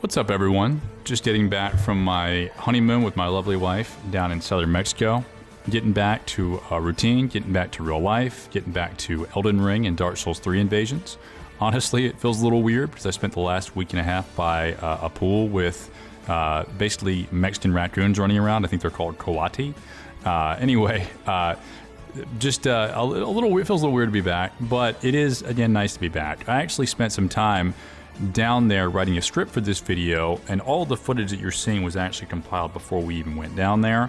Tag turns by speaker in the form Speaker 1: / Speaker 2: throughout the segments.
Speaker 1: What's up, everyone? Just getting back from my honeymoon with my lovely wife down in southern Mexico. Getting back to a routine, getting back to real life, getting back to Elden Ring and Dark Souls 3 invasions. Honestly, it feels a little weird because I spent the last week and a half by a pool with basically Mexican raccoons running around. I think they're called coati. Anyway, just a little weird. It feels a little weird to be back, but it is, again, nice to be back. I actually spent some time down there writing a script for this video, and all the footage that you're seeing was actually compiled before we even went down there.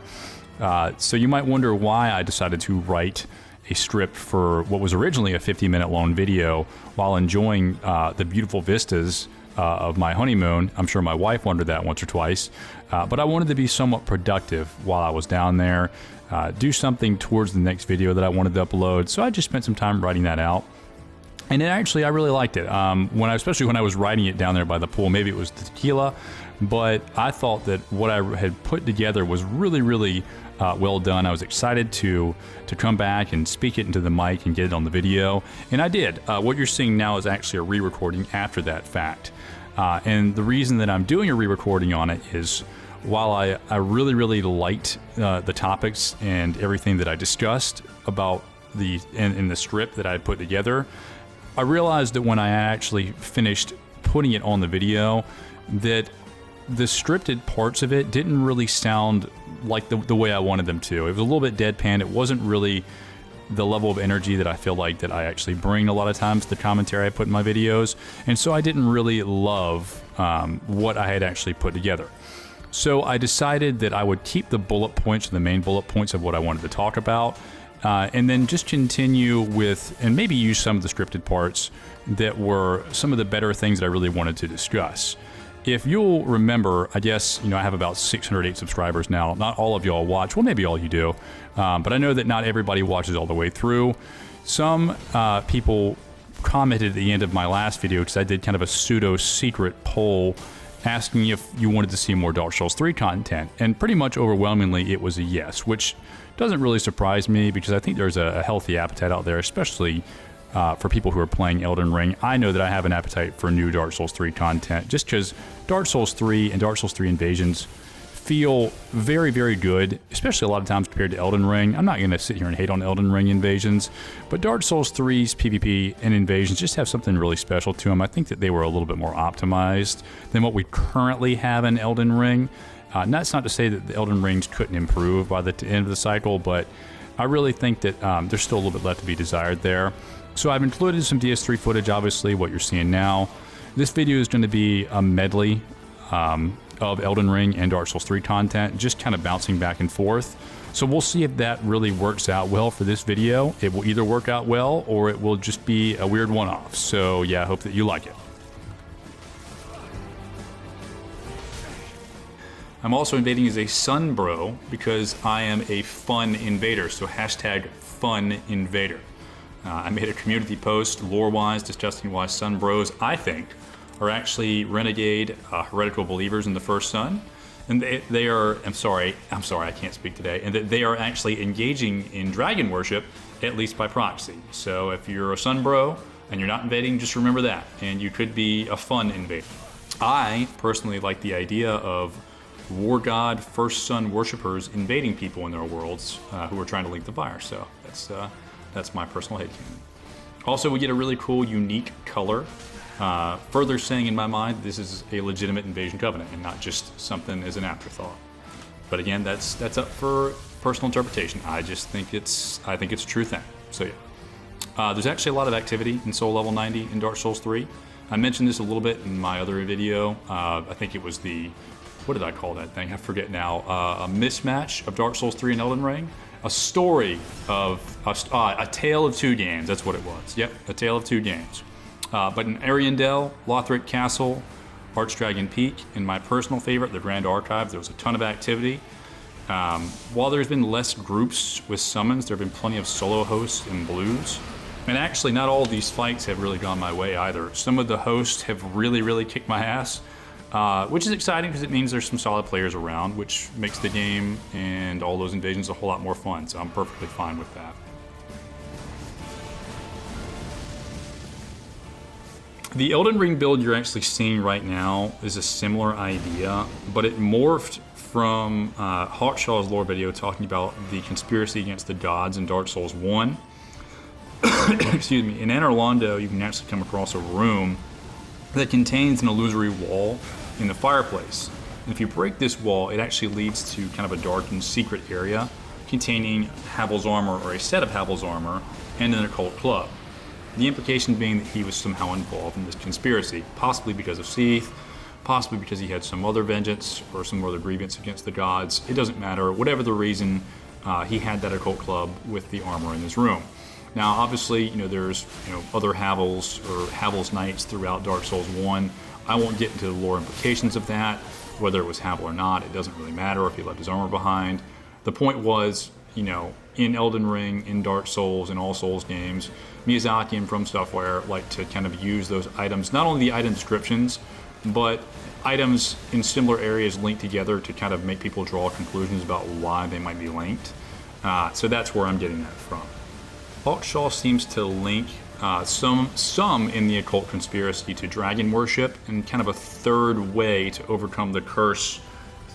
Speaker 1: So you might wonder why I decided to write a script for what was originally a 50-minute long video while enjoying the beautiful vistas of my honeymoon. I'm sure my wife wondered that once or twice, but I wanted to be somewhat productive while I was down there, do something towards the next video that I wanted to upload, so I just spent some time writing that out. And I really liked it. Especially when I was writing it down there by the pool, maybe it was the tequila, but I thought that what I had put together was really well done. I was excited to come back and speak it into the mic and get it on the video, and I did. What you're seeing now is actually a re-recording after that fact. And the reason that I'm doing a re-recording on it is while I really liked the topics and everything that I discussed about in the script that I had put together, I realized that when I actually finished putting it on the video, that the scripted parts of it didn't really sound like the way I wanted them to. It was a little bit deadpan. It wasn't really the level of energy that I feel like that I actually bring a lot of times to the commentary I put in my videos. And so I didn't really love what I had actually put together. So I decided that I would keep the bullet points, the main bullet points of what I wanted to talk about, and then just continue with, and maybe use some of the scripted parts that were some of the better things that I really wanted to discuss. If you'll remember, I guess, I have about 608 subscribers now. Not all of y'all watch. Well, maybe all you do. But I know that not everybody watches all the way through. Some people commented at the end of my last video, because I did kind of a pseudo-secret poll asking if you wanted to see more Dark Souls 3 content. And pretty much overwhelmingly, it was a yes, which doesn't really surprise me because I think there's a healthy appetite out there, especially for people who are playing Elden Ring. I know that I have an appetite for new Dark Souls 3 content just because Dark Souls 3 and Dark Souls 3 Invasions feel very good, especially a lot of times compared to Elden Ring. I'm not going to sit here and hate on Elden Ring Invasions, but Dark Souls 3's PvP and Invasions just have something really special to them. I think that they were a little bit more optimized than what we currently have in Elden Ring. That's not to say that the Elden Rings couldn't improve by the end of the cycle, but I really think that there's still a little bit left to be desired there. So I've included some DS3 footage, obviously, what you're seeing now. This video is going to be a medley of Elden Ring and Dark Souls 3 content, just kind of bouncing back and forth. So we'll see if that really works out well for this video. It will either work out well, or it will just be a weird one-off. So yeah, I hope that you like it. I'm also invading as a Sunbro because I am a fun invader, so hashtag fun invader. I made a community post, lore-wise, discussing why Sunbros, I think, are actually renegade, heretical believers in the First Sun. And they are, I'm sorry, I can't speak today, and that they are actually engaging in dragon worship, at least by proxy. So if you're a Sunbro and you're not invading, just remember that, and you could be a fun invader. I personally like the idea of war god First Sun worshippers invading people in their worlds who are trying to link the fire. So that's my personal hate canon. Also, we get a really cool, unique color, further saying in my mind this is a legitimate invasion covenant and not just something as an afterthought. But again, that's up for personal interpretation. I think it's a true thing. So yeah, there's actually a lot of activity in Soul Level 90 in Dark Souls 3. I mentioned this a little bit in my other video. I think it was what did I call that thing? I forget now. A mismatch of Dark Souls 3 and Elden Ring. A story of a tale of two games. That's what it was. Yep, a tale of two games. But in Ariandel, Lothric Castle, Archdragon Peak, and my personal favorite, the Grand Archive, there was a ton of activity. While there's been less groups with summons, there have been plenty of solo hosts and blues. And actually, not all of these fights have really gone my way either. Some of the hosts have really kicked my ass. Which is exciting because it means there's some solid players around, which makes the game and all those invasions a whole lot more fun, so I'm perfectly fine with that. The Elden Ring build you're actually seeing right now is a similar idea, but it morphed from Hawkshaw's lore video talking about the conspiracy against the gods in Dark Souls 1. Excuse me. In Anor Londo, you can actually come across a room that contains an illusory wall in the fireplace. And if you break this wall, it actually leads to kind of a darkened secret area containing Havel's armor, or a set of Havel's armor, and an occult club. The implication being that he was somehow involved in this conspiracy, possibly because of Seath, possibly because he had some other vengeance or some other grievance against the gods. It doesn't matter. Whatever the reason, he had that occult club with the armor in his room. Now, obviously, there's other Havels or Havel's Knights throughout Dark Souls 1. I won't get into the lore implications of that, whether it was Havel or not. It doesn't really matter if he left his armor behind. The point was, in Elden Ring, in Dark Souls, in all Souls games, Miyazaki and From Software like to kind of use those items, not only the item descriptions, but items in similar areas linked together to kind of make people draw conclusions about why they might be linked. So that's where I'm getting that from. Hawkshaw seems to link some in the occult conspiracy to dragon worship, and kind of a third way to overcome the curse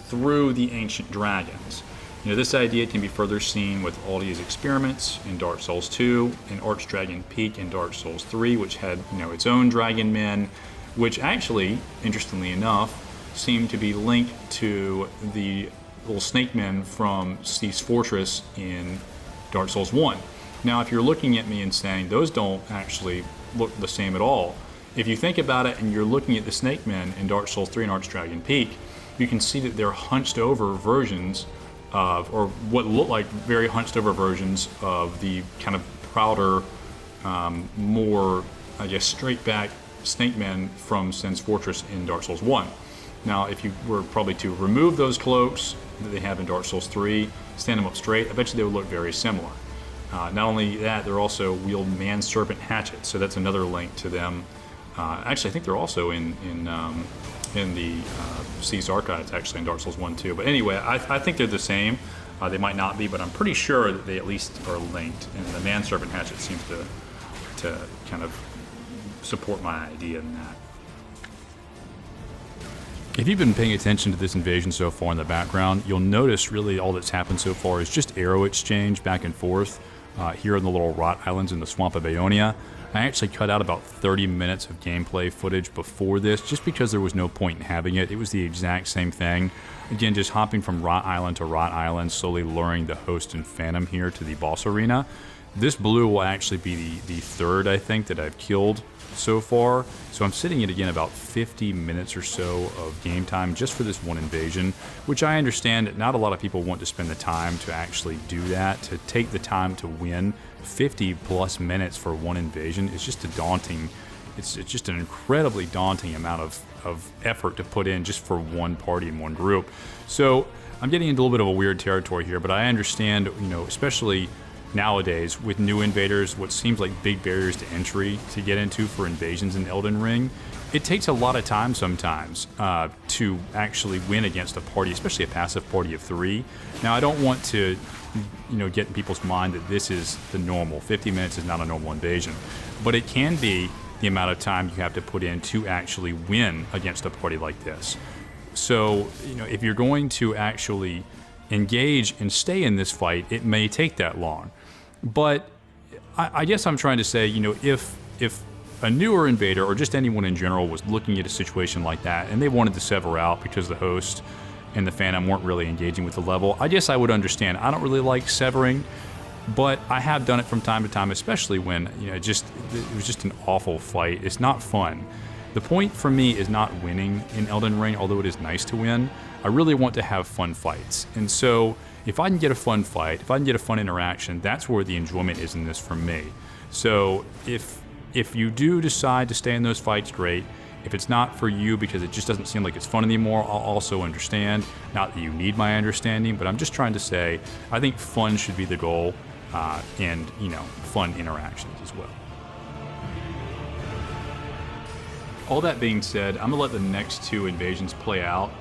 Speaker 1: through the ancient dragons. This idea can be further seen with Aldia's experiments in Dark Souls 2, and Archdragon Peak in Dark Souls 3, which had its own dragon men, which actually, interestingly enough, seem to be linked to the little snake men from Seath's Fortress in Dark Souls 1. Now, if you're looking at me and saying those don't actually look the same at all, if you think about it and you're looking at the snake men in Dark Souls 3 and Archdragon Peak, you can see that they're hunched over versions of, or what look like very hunched over versions of the kind of prouder, more, I guess, straight back snake men from Sen's Fortress in Dark Souls 1. Now, if you were probably to remove those cloaks that they have in Dark Souls 3, stand them up straight, I bet you they would look very similar. Not only that, they're also wield man-serpent hatchets, so that's another link to them. Actually, I think they're also in the Seath's Archives, actually, in Dark Souls 1 too. But anyway, I think they're the same. They might not be, but I'm pretty sure that they at least are linked. And the man-serpent hatchet seems to kind of support my idea in that. If you've been paying attention to this invasion so far in the background, you'll notice really all that's happened so far is just arrow exchange back and forth here in the little rot islands in the swamp of Aeonia. I actually cut out about 30 minutes of gameplay footage before this just because there was no point in having it. It was the exact same thing. Again, just hopping from rot island to rot island, slowly luring the host and phantom here to the boss arena. This blue will actually be the third, I think, that I've killed so far. So I'm sitting at, again, about 50 minutes or so of game time just for this one invasion, which I understand not a lot of people want to spend the time to actually do that, to take the time to win 50 plus minutes for one invasion. It's just a daunting, it's just an incredibly daunting amount of effort to put in just for one party and one group. So I'm getting into a little bit of a weird territory here, but I understand, especially nowadays with new invaders, what seems like big barriers to entry to get into for invasions in Elden Ring, it takes a lot of time sometimes to actually win against a party, especially a passive party of 3. Now, I don't want to get in people's mind that this is the normal. 50 minutes is not a normal invasion, but it can be the amount of time you have to put in to actually win against a party like this. So, if you're going to actually engage and stay in this fight, it may take that long. But I guess I'm trying to say, if a newer invader or just anyone in general was looking at a situation like that and they wanted to sever out because the host and the phantom weren't really engaging with the level, I guess I would understand. I don't really like severing, but I have done it from time to time, especially when it was just an awful fight. It's not fun. The point for me is not winning in Elden Ring, although it is nice to win. I really want to have fun fights. And so if I can get a fun fight, if I can get a fun interaction, that's where the enjoyment is in this for me. So if you do decide to stay in those fights, great. If it's not for you because it just doesn't seem like it's fun anymore, I'll also understand. Not that you need my understanding, but I'm just trying to say I think fun should be the goal, and fun interactions as well. All that being said, I'm gonna let the next 2 invasions play out,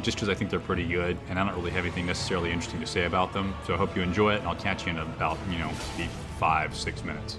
Speaker 1: just because I think they're pretty good, and I don't really have anything necessarily interesting to say about them. So I hope you enjoy it, and I'll catch you in about, maybe 5-6 minutes.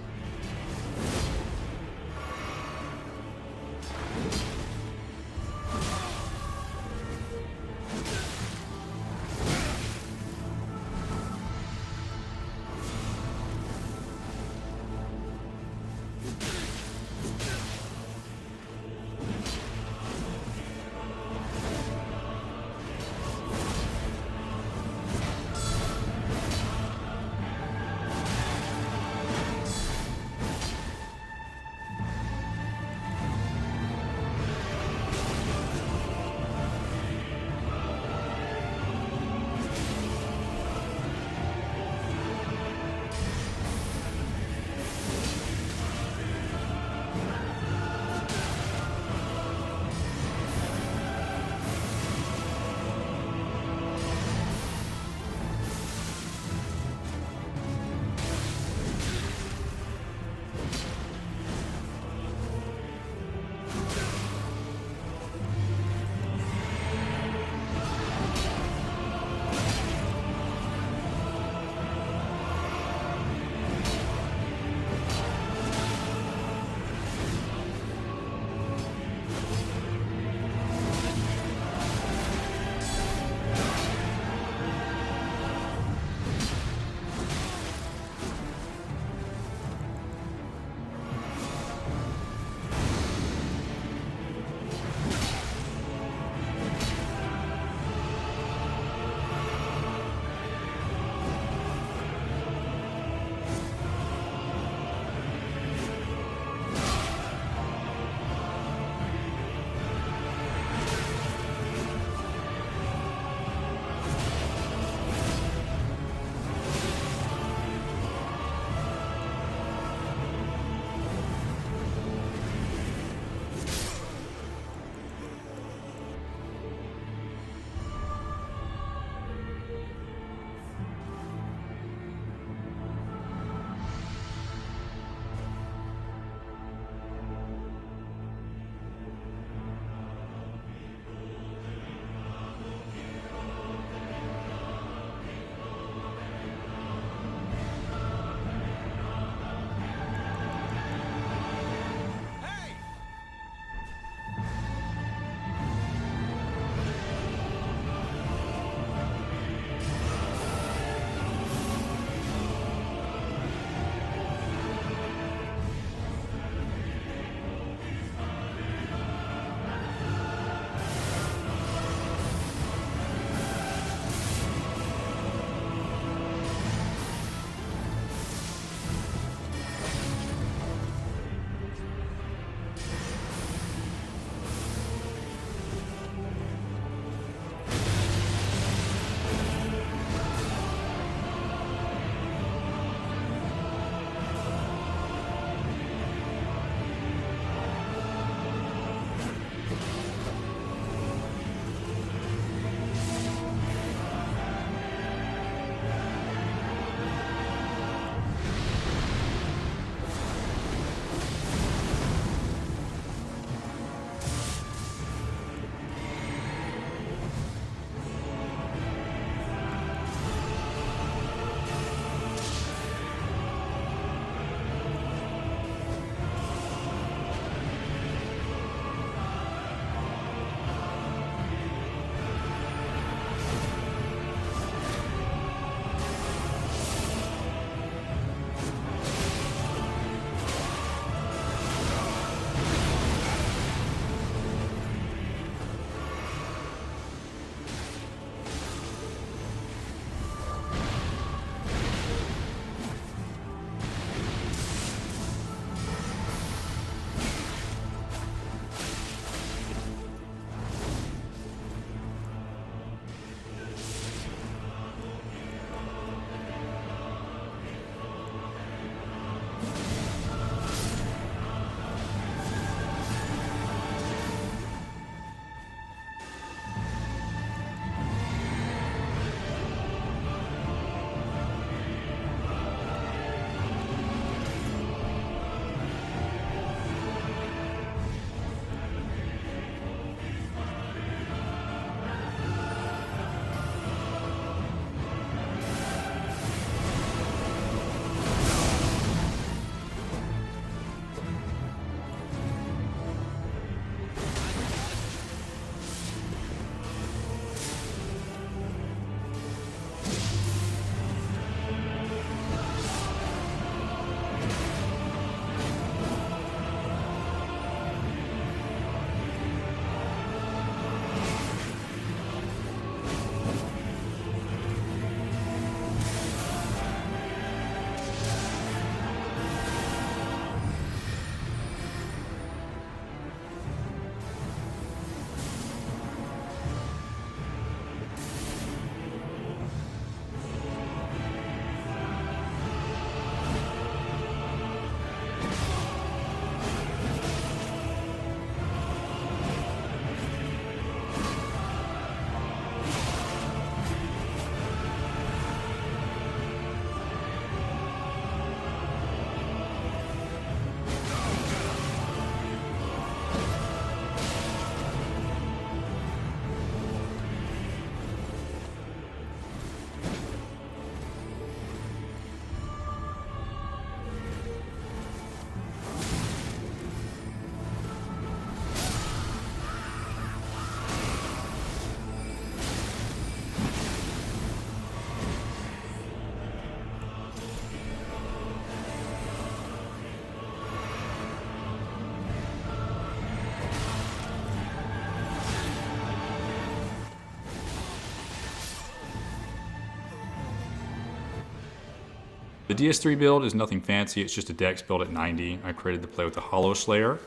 Speaker 1: The DS3 build is nothing fancy, it's just a dex build at 90. I created the play with the Hollow Slayer,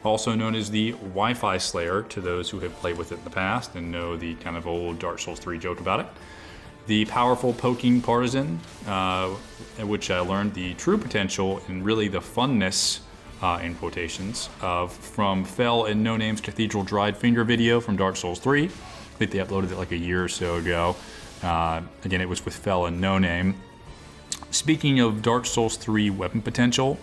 Speaker 1: also known as the Wi-Fi Slayer to those who have played with it in the past and know the kind of old Dark Souls 3 joke about it. The powerful poking partisan, in which I learned the true potential and really the funness, in quotations, from Fel and No Name's Cathedral Dried Finger video from Dark Souls 3. I think they uploaded it like a year or so ago. Again, it was with Fel and No Name. Speaking of Dark Souls 3 weapon potential,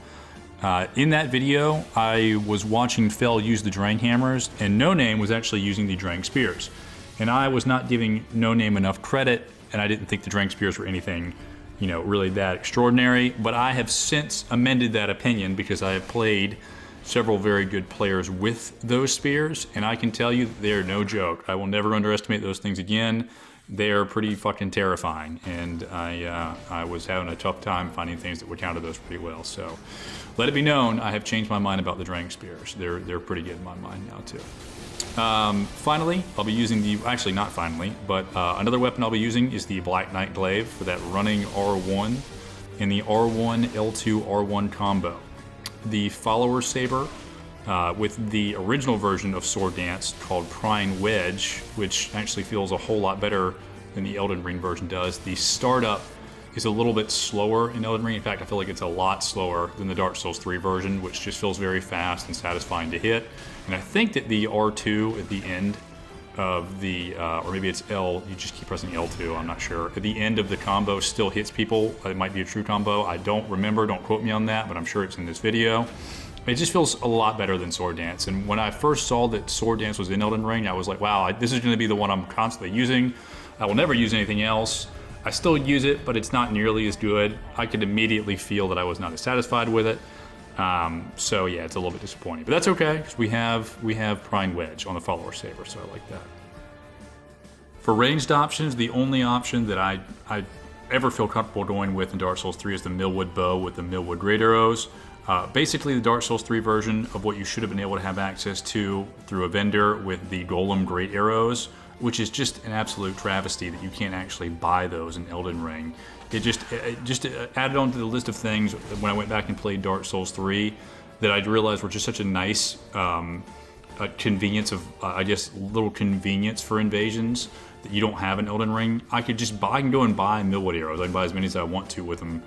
Speaker 1: in that video, I was watching Fel use the Drang Hammers, and No Name was actually using the Drang Spears. And I was not giving No Name enough credit, and I didn't think the Drang Spears were anything, really that extraordinary. But I have since amended that opinion because I have played several very good players with those spears, and I can tell you that they are no joke. I will never underestimate those things again. They are pretty fucking terrifying, and I was having a tough time finding things that would counter those pretty well. So let it be known, I have changed my mind about the Drang Spears. They're pretty good in my mind now too. Finally, I'll be using actually not finally, but another weapon I'll be using is the Black Knight Glaive for that running R1 and the R1 L2 R1 combo. The Follower Saber with the original version of Sword Dance called Prying Wedge, which actually feels a whole lot better than the Elden Ring version does. The startup is a little bit slower in Elden Ring. In fact, I feel like it's a lot slower than the Dark Souls 3 version, which just feels very fast and satisfying to hit. And I think that the R2 at the end of the, or maybe it's L, you just keep pressing L2, I'm not sure. At the end of the combo still hits people. It might be a true combo. I don't remember, don't quote me on that, but I'm sure it's in this video. It just feels a lot better than Sword Dance. And when I first saw that Sword Dance was in Elden Ring, I was like, wow, this is gonna be the one I'm constantly using. I will never use anything else. I still use it, but it's not nearly as good. I could immediately feel that I was not as satisfied with it. So yeah, it's a little bit disappointing, but that's okay because we have Prying Wedge on the Follower Saber, so I like that. For ranged options, the only option that I ever feel comfortable going with in Dark Souls 3 is the Millwood Bow with the Millwood Great Arrows. Basically the Dark Souls 3 version of what you should have been able to have access to through a vendor with the Golem Great Arrows, which is just an absolute travesty that you can't actually buy those in Elden Ring. It just added on to the list of things when I went back and played Dark Souls 3 that I realized were just such a nice convenience of, I guess, little convenience for invasions that you don't have in Elden Ring. I can go and buy Millwood Arrows. I can buy as many as I want to with them,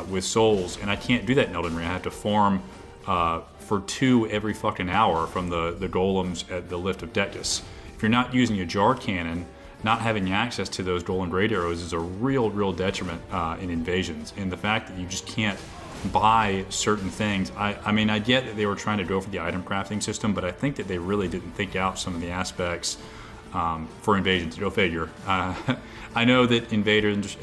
Speaker 1: with souls, and I can't do that in Elden Ring. I have to farm for 2 every fucking hour from the golems at the Lift of Dectus. If you're not using a jar cannon, not having access to those golden great arrows is a real detriment in invasions. And the fact that you just can't buy certain things, I mean, I get that they were trying to go for the item crafting system, but I think that they really didn't think out some of the aspects for invasions. Go figure. I know that invaders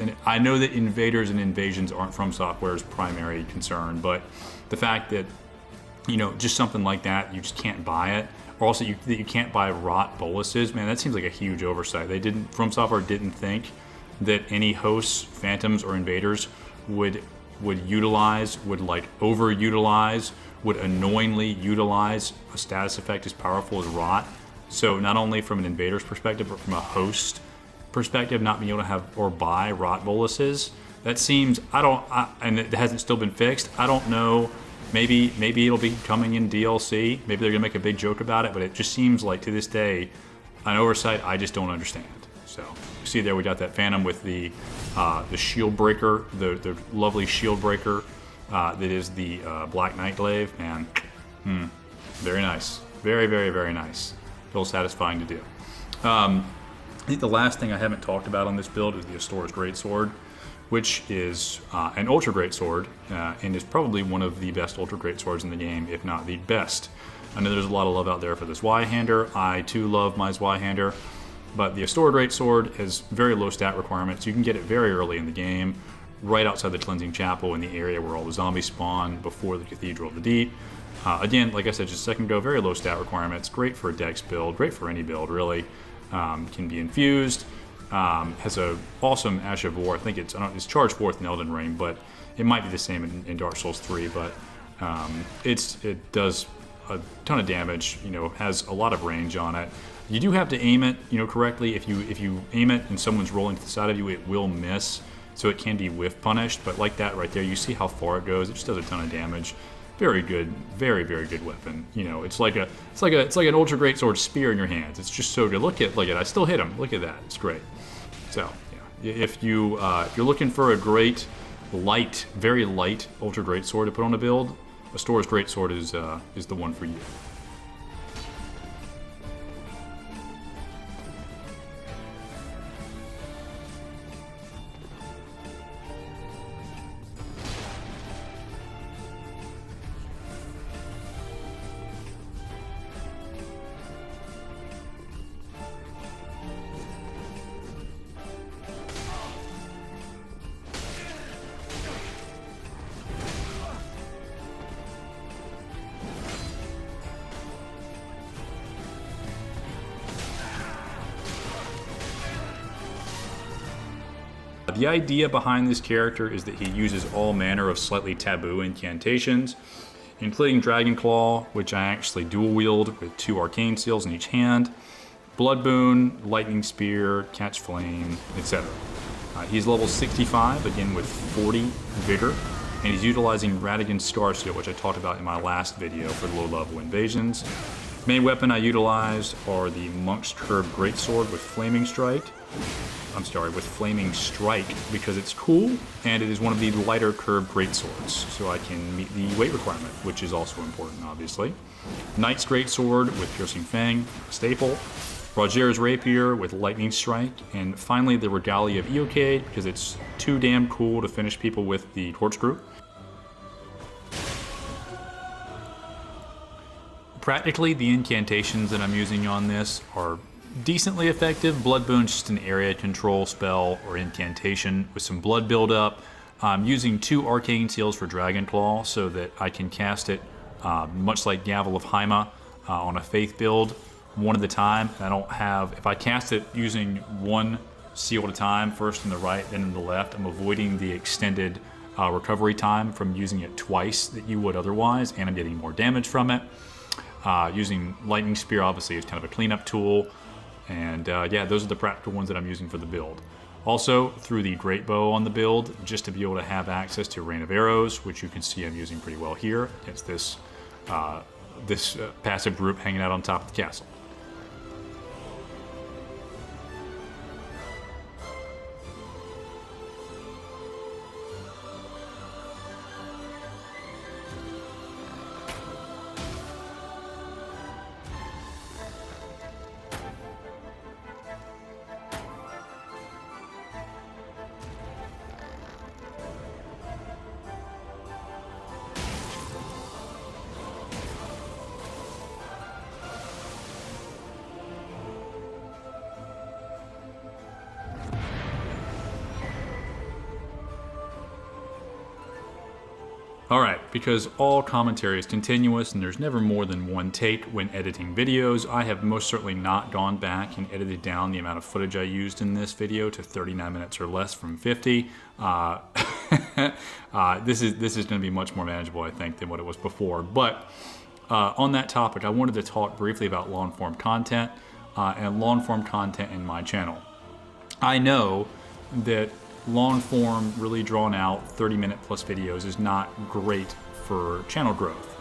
Speaker 1: and invasions aren't From Software's primary concern, but the fact that just something like that, you just can't buy it. Or also that you can't buy rot boluses, man, that seems like a huge oversight. From Software didn't think that any hosts, phantoms, or invaders would overutilize, would annoyingly utilize a status effect as powerful as rot. So not only from an invader's perspective, but from a host perspective, not being able to have or buy rot boluses, that seems, and it hasn't still been fixed. I don't know. Maybe it'll be coming in DLC. Maybe they're gonna make a big joke about it, but it just seems like to this day an oversight I just don't understand. So you see there we got that Phantom with the shield breaker, the lovely shield breaker that is the Black Knight Glaive. Man, very nice, very nice. Feels satisfying to do. I think the last thing I haven't talked about on this build is the Astora's Greatsword, which is an ultra great sword and is probably one of the best ultra great swords in the game, if not the best. I know there's a lot of love out there for the Zweihander. I too love my Zweihander, but the Astora Great Sword has very low stat requirements. You can get it very early in the game, right outside the Cleansing Chapel in the area where all the zombies spawn before the Cathedral of the Deep. Again, like I said just a second ago, very low stat requirements, great for a dex build, great for any build really. Can be infused. Has a awesome Ash of War. I think it's charged 4th in Elden Ring, but it might be the same in Dark Souls 3. But it does a ton of damage. Has a lot of range on it. You do have to aim it, correctly. If you aim it and someone's rolling to the side of you, it will miss. so it can be whiff punished. But like that right there, you see how far it goes. It just does a ton of damage. Very good, very good weapon. You know, it's like an ultra great sword spear in your hands. It's just so good. Look at I still hit him. Look at that. It's great. So yeah, if you're looking for a great light, very light ultra great sword to put on a build, Astor's great sword is the one for you. The idea behind this character is that he uses all manner of slightly taboo incantations, including Dragon Claw, which I actually dual wield with 2 arcane seals in each hand, Blood Boon, Lightning Spear, Catch Flame, etc. He's level 65, again with 40 Vigor, and he's utilizing Radigan's Scar Seal, which I talked about in my last video for the low-level invasions. Main weapon I utilized are the Monk's Curb Greatsword with Flaming Strike, because it's cool, and it is one of the lighter curved greatswords, so I can meet the weight requirement, which is also important, obviously. Knight's Greatsword with Piercing Fang, staple. Roger's Rapier with Lightning Strike, and finally the Regalia of Eocade, because it's too damn cool to finish people with the Corkscrew. Practically, the incantations that I'm using on this are decently effective. Blood Boon's just an area control spell or incantation with some blood buildup. I'm using 2 arcane seals for Dragon Claw so that I can cast it much like Gavel of Haima on a faith build, one at a time. I don't have, if I cast it using 1 seal at a time, first in the right, then in the left, I'm avoiding the extended recovery time from using it twice that you would otherwise, and I'm getting more damage from it. Using Lightning Spear obviously is kind of a cleanup tool. And yeah, those are the practical ones that I'm using for the build. Also, through the Great Bow on the build, just to be able to have access to Rain of Arrows, which you can see I'm using pretty well here. It's this passive group hanging out on top of the castle. Alright, because all commentary is continuous and there's never more than one take when editing videos, I have most certainly not gone back and edited down the amount of footage I used in this video to 39 minutes or less from 50. This is going to be much more manageable, I think, than what it was before. But on that topic, I wanted to talk briefly about long-form content and long-form content in my channel. I know that long-form, really drawn out, 30-minute plus videos is not great for channel growth.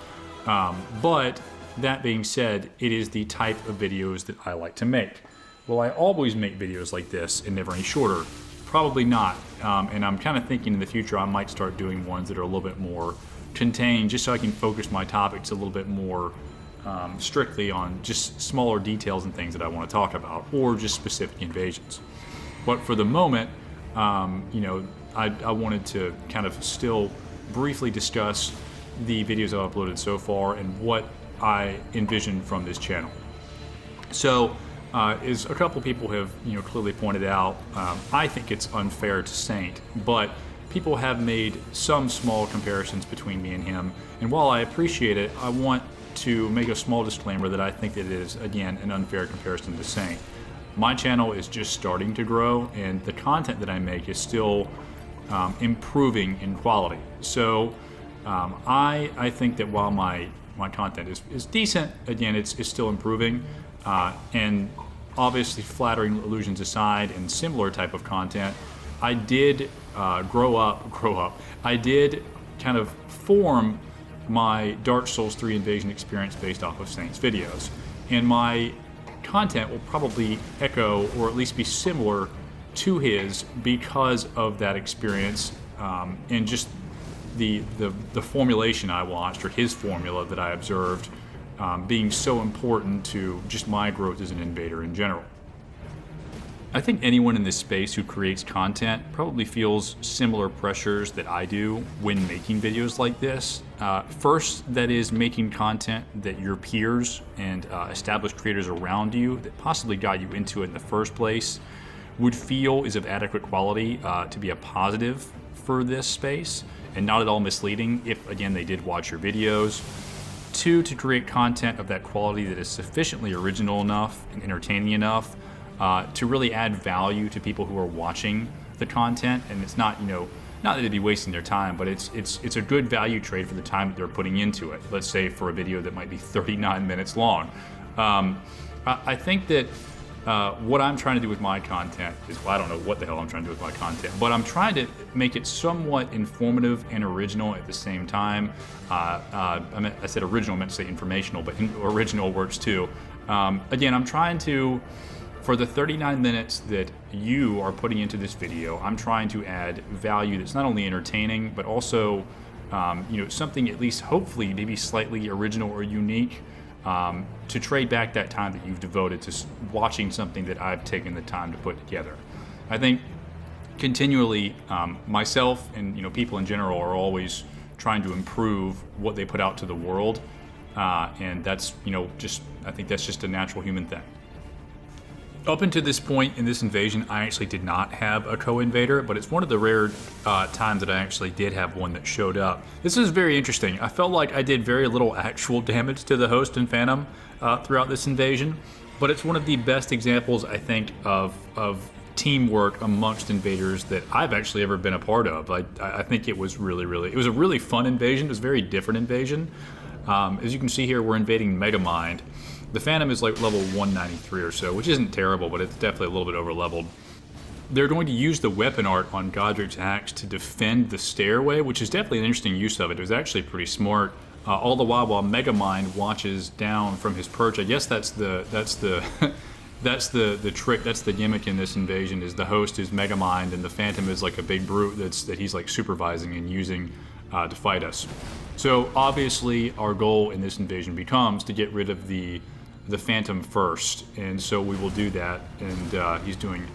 Speaker 1: But that being said, it is the type of videos that I like to make. Will I always make videos like this and never any shorter? Probably not. And I'm kind of thinking in the future I might start doing ones that are a little bit more contained, just so I can focus my topics a little bit more strictly on just smaller details and things that I want to talk about, or just specific invasions. But for the moment, you know, I wanted to kind of still briefly discuss the videos I've uploaded so far and what I envision from this channel. So, as a couple people have, you know, clearly pointed out, I think it's unfair to Saint, but people have made some small comparisons between me and him, and while I appreciate it, I want to make a small disclaimer that I think that it is, again, an unfair comparison to Saint. My channel is just starting to grow, and the content that I make is still improving in quality. So I think that while my content is decent, again, it's still improving. And obviously, flattering illusions aside and similar type of content, I did grow up. I did kind of form my Dark Souls 3 Invasion experience based off of Saint's videos. And my content will probably echo or at least be similar to his because of that experience and just the formulation I watched, or his formula that I observed, being so important to just my growth as an invader in general. I think anyone in this space who creates content probably feels similar pressures that I do when making videos like this. First, that is making content that your peers and established creators around you that possibly got you into it in the first place would feel is of adequate quality to be a positive for this space and not at all misleading if, again, they did watch your videos. Two, to create content of that quality that is sufficiently original enough and entertaining enough to really add value to people who are watching the content. And it's not, not that they'd be wasting their time, but it's a good value trade for the time that they're putting into it. Let's say for a video that might be 39 minutes long. I think that what I'm trying to do with my content is, well, I don't know what the hell I'm trying to do with my content, but I'm trying to make it somewhat informative and original at the same time. I said original, I meant to say informational, but original works too. Again, I'm trying to, for the 39 minutes that you are putting into this video, I'm trying to add value that's not only entertaining, but also, something at least hopefully maybe slightly original or unique, to trade back that time that you've devoted to watching something that I've taken the time to put together. I think continually, myself and people in general are always trying to improve what they put out to the world, and that's I think that's just a natural human thing. Up until this point in this invasion, I actually did not have a co-invader, but it's one of the rare times that I actually did have one that showed up. This is very interesting. I felt like I did very little actual damage to the host and phantom throughout this invasion, but it's one of the best examples, I think, of teamwork amongst invaders that I've actually ever been a part of. I think it was it was a really fun invasion. It was a very different invasion. As you can see here, we're invading Megamind. The Phantom is like level 193 or so, which isn't terrible, but it's definitely a little bit over leveled. They're going to use the weapon art on Godric's axe to defend the stairway, which is definitely an interesting use of it. It was actually pretty smart. All the while Megamind watches down from his perch. I guess that's the the trick. That's the gimmick in this invasion. Is the host is Megamind and the Phantom is like a big brute that he's like supervising and using to fight us. So obviously our goal in this invasion becomes to get rid of the Phantom first, and so we will do that, and he's doing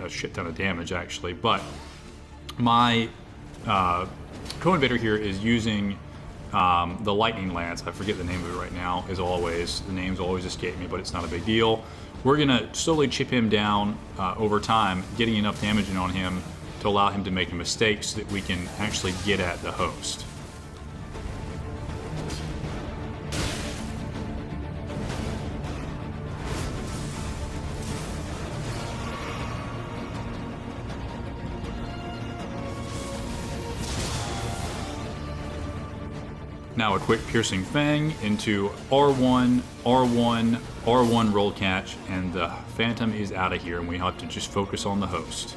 Speaker 1: a shit ton of damage actually, but my co-invader here is using the Lightning Lance. I forget the name of it right now, as always. The names always escape me, but it's not a big deal. We're gonna slowly chip him down over time, getting enough damage in on him to allow him to make a mistake so that we can actually get at the host. Now a quick Piercing Fang into R1, R1, R1 roll catch, and the Phantom is out of here, and we have to just focus on the host.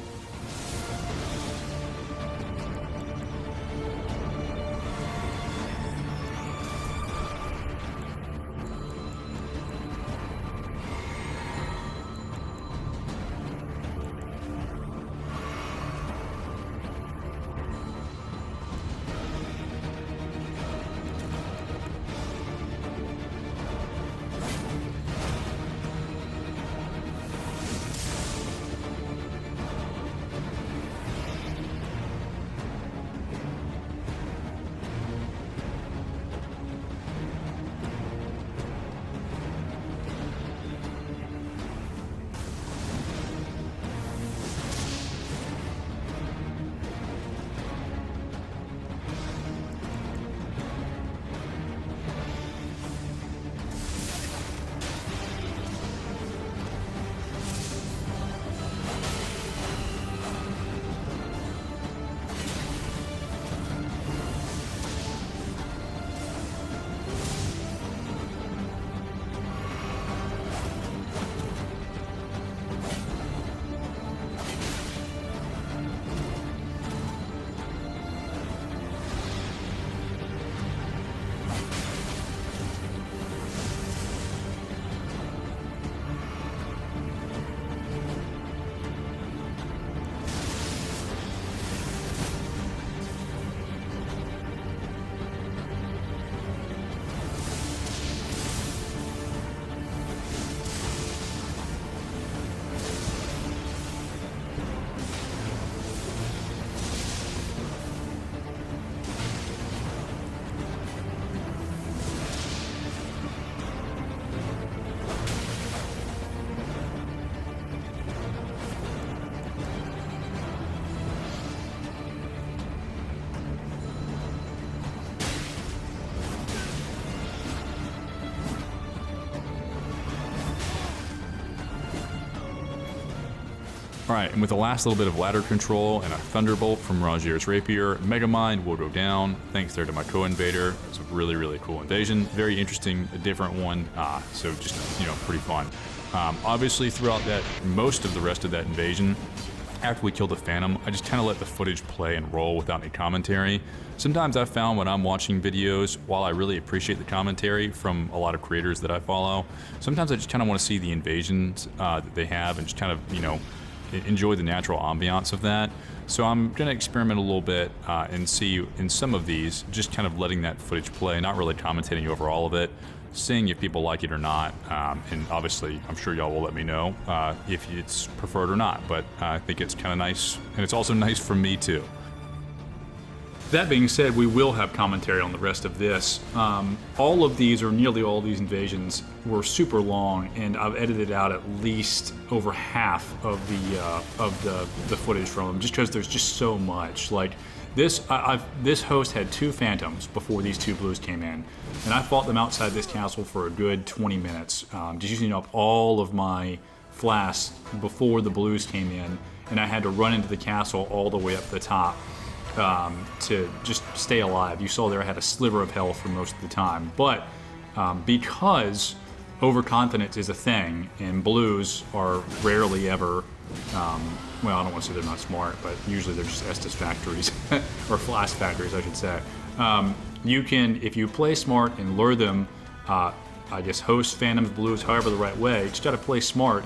Speaker 1: Alright, and with the last little bit of ladder control and a Thunderbolt from Rajir's Rapier, Megamind will go down. Thanks there to my co-invader. It was a really, really cool invasion. Very interesting, a different one, so just, pretty fun. Obviously, throughout most of the rest of that invasion, after we killed the Phantom, I just kind of let the footage play and roll without any commentary. Sometimes I've found when I'm watching videos, while I really appreciate the commentary from a lot of creators that I follow, sometimes I just kind of want to see the invasions that they have and just kind of, enjoy the natural ambiance of that. So I'm going to experiment a little bit and see in some of these, just kind of letting that footage play, not really commentating over all of it, seeing if people like it or not. And obviously, I'm sure y'all will let me know if it's preferred or not, but I think it's kind of nice, and it's also nice for me too. That being said, we will have commentary on the rest of this. All of these, or nearly all of these invasions, were super long, and I've edited out at least over half of the footage from them, just because there's just so much. Like this, this host had 2 Phantoms before these 2 Blues came in, and I fought them outside this castle for a good 20 minutes, just using up all of my flasks before the Blues came in, and I had to run into the castle all the way up the top. To just stay alive. You saw there I had a sliver of health for most of the time, but because overconfidence is a thing and Blues are rarely ever, well, I don't want to say they're not smart, but usually they're just Estus factories, or flask factories I should say. You can, if you play smart and lure them, I guess host, Phantoms, Blues, however the right way, just gotta play smart,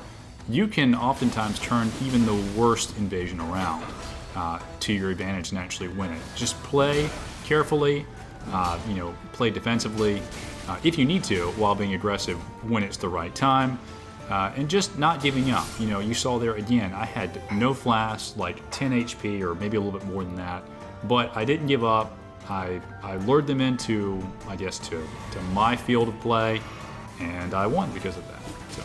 Speaker 1: you can oftentimes turn even the worst invasion around to your advantage and actually win it. Just play carefully, play defensively if you need to, while being aggressive when it's the right time, and just not giving up. You saw there again, I had no flasks, like 10 HP or maybe a little bit more than that, but I didn't give up. I lured them into, I guess, to my field of play, and I won because of that. So.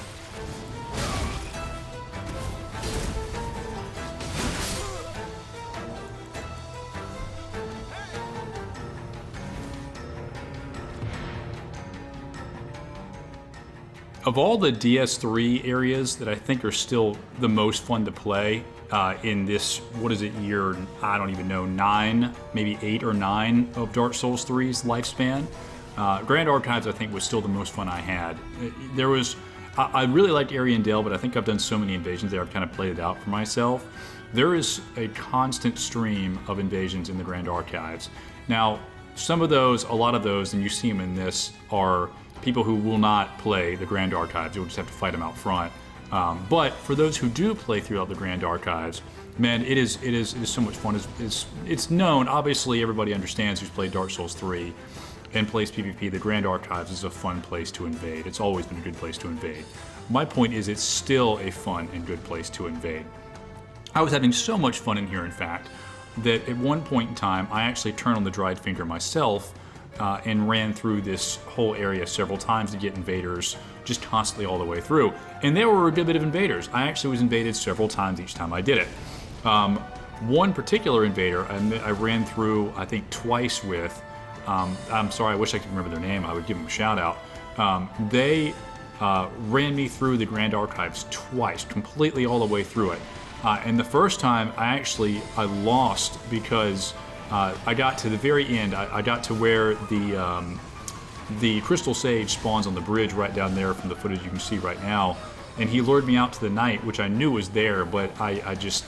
Speaker 1: Of all the DS3 areas that I think are still the most fun to play in this, what is it, year, I don't even know, 9, maybe 8 or 9 of Dark Souls 3's lifespan, Grand Archives I think was still the most fun I had. I really liked Ariandel, but I think I've done so many invasions there I've kind of played it out for myself. There is a constant stream of invasions in the Grand Archives. Now, some of those, a lot of those, and you see them in this, are people who will not play the Grand Archives. You'll just have to fight them out front. But for those who do play throughout the Grand Archives, man, it is so much fun. It's known, obviously everybody understands who's played Dark Souls 3 and plays PvP, the Grand Archives is a fun place to invade. It's always been a good place to invade. My point is it's still a fun and good place to invade. I was having so much fun in here, in fact, that at one point in time, I actually turned on the dried finger myself and ran through this whole area several times to get invaders, just constantly all the way through. And there were a good bit of invaders. I actually was invaded several times each time I did it. One particular invader I ran through, I think, twice with. I'm sorry, I wish I could remember their name. I would give them a shout out. They ran me through the Grand Archives twice, completely all the way through it. And the first time, I lost because I got to the very end. I got to where the Crystal Sage spawns on the bridge right down there from the footage you can see right now. And he lured me out to the knight, which I knew was there, but I just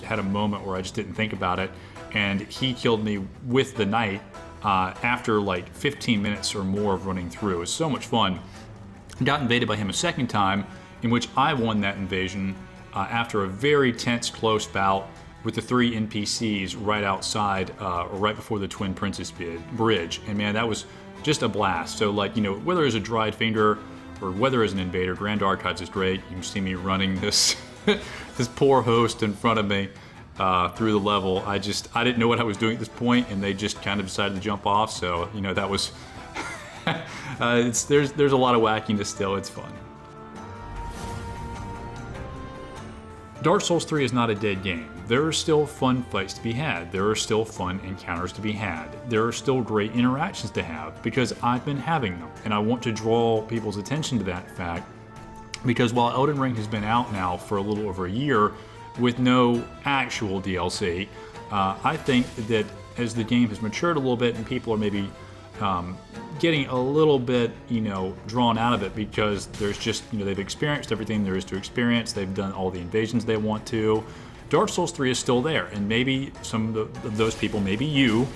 Speaker 1: had a moment where I just didn't think about it. And he killed me with the knight after like 15 minutes or more of running through. It was so much fun. Got invaded by him a second time, in which I won that invasion after a very tense, close bout with the 3 NPCs right outside, or right before the Twin Princess Bridge. And man, that was just a blast. So like, whether as a dried finger or whether as an invader, Grand Archives is great. You can see me running this this poor host in front of me through the level. I didn't know what I was doing at this point, and they just kind of decided to jump off. So, that was, there's a lot of wackiness still. It's fun. Dark Souls 3 is not a dead game. There are still fun fights to be had. There are still fun encounters to be had. There are still great interactions to have, because I've been having them. And I want to draw people's attention to that fact, because while Elden Ring has been out now for a little over a year, with no actual DLC. I think that as the game has matured a little bit and people are maybe getting a little bit, drawn out of it because there's just, they've experienced everything there is to experience. They've done all the invasions they want to. Dark Souls 3 is still there, and maybe some of those people, maybe you,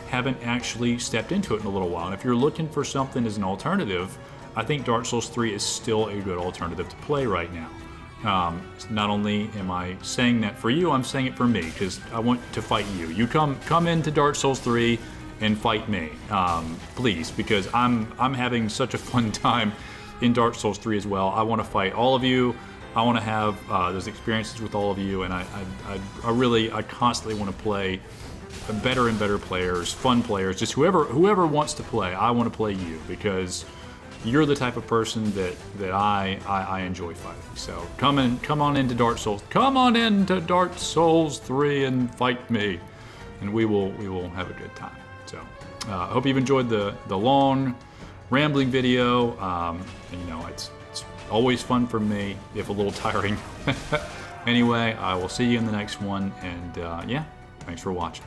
Speaker 1: haven't actually stepped into it in a little while. And if you're looking for something as an alternative, I think Dark Souls 3 is still a good alternative to play right now. Not only am I saying that for you, I'm saying it for me, because I want to fight you. You come into Dark Souls 3 and fight me, please, because I'm having such a fun time in Dark Souls 3 as well. I want to fight all of you. I want to have those experiences with all of you, and I constantly want to play better and better players, fun players, just whoever wants to play. I want to play you because you're the type of person that I enjoy fighting. So come on into Dark Souls. Come on into Dark Souls 3 and fight me, and we will have a good time. So I hope you've enjoyed the long, rambling video. It's always fun for me, if a little tiring. Anyway, I will see you in the next one, and yeah, thanks for watching.